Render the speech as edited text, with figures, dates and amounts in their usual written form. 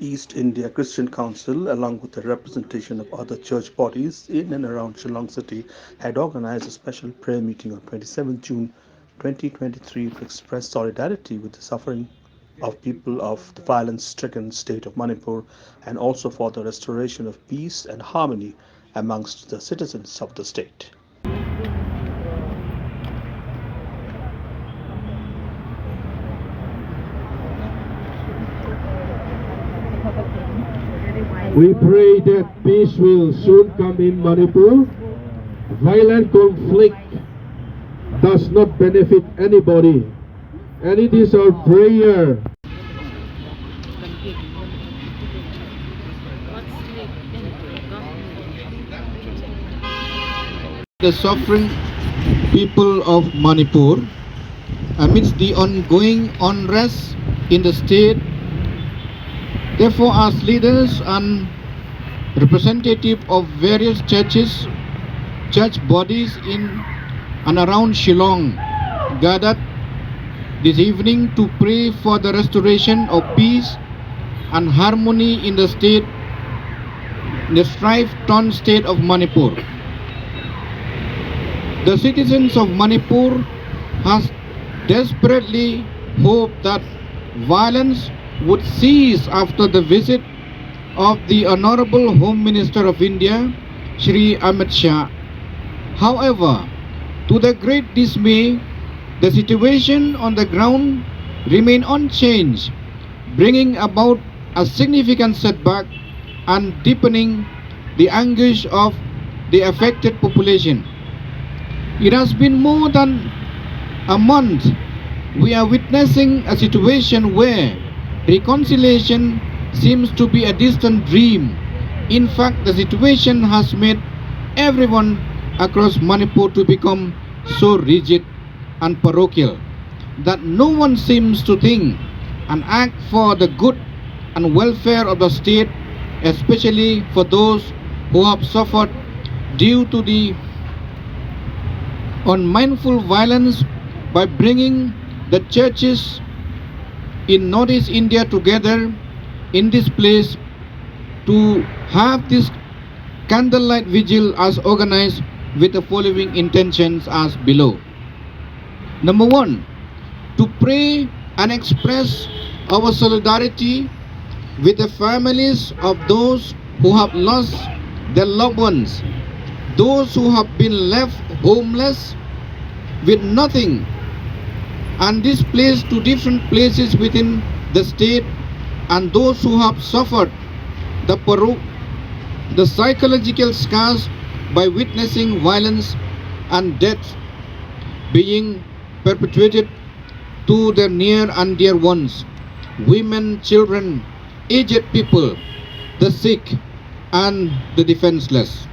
East India Christian Council, along with a representation of other church bodies in and around Shillong City, had organized a special prayer meeting on 27 June 2023 to express solidarity with the suffering of people of the violence-stricken state of Manipur and also for the restoration of peace and harmony amongst the citizens of the state. We pray that peace will soon come in Manipur. Violent conflict does not benefit anybody, and it is our prayer. The suffering people of Manipur amidst the ongoing unrest in the state. Therefore, as leaders and representatives of various churches, church bodies in and around Shillong gathered this evening to pray for the restoration of peace and harmony in the state, the strife-torn state of Manipur. The citizens of Manipur has desperately hoped that violence would cease after the visit of the Honorable Home Minister of India, Shri Amit Shah. However, to the great dismay, the situation on the ground remained unchanged, bringing about a significant setback and deepening the anguish of the affected population. It has been more than a month we are witnessing a situation where reconciliation seems to be a distant dream. In fact, the situation has made everyone across Manipur to become so rigid and parochial that no one seems to think and act for the good and welfare of the state, especially for those who have suffered due to the unmindful violence. By bringing the churches in Northeast India together in this place to have this candlelight vigil as organized with the following intentions as below. Number one, to pray and express our solidarity with the families of those who have lost their loved ones, those who have been left homeless with nothing and displaced to different places within the state, and those who have suffered the psychological scars by witnessing violence and death being perpetrated to their near and dear ones, women, children, aged people, the sick, and the defenseless.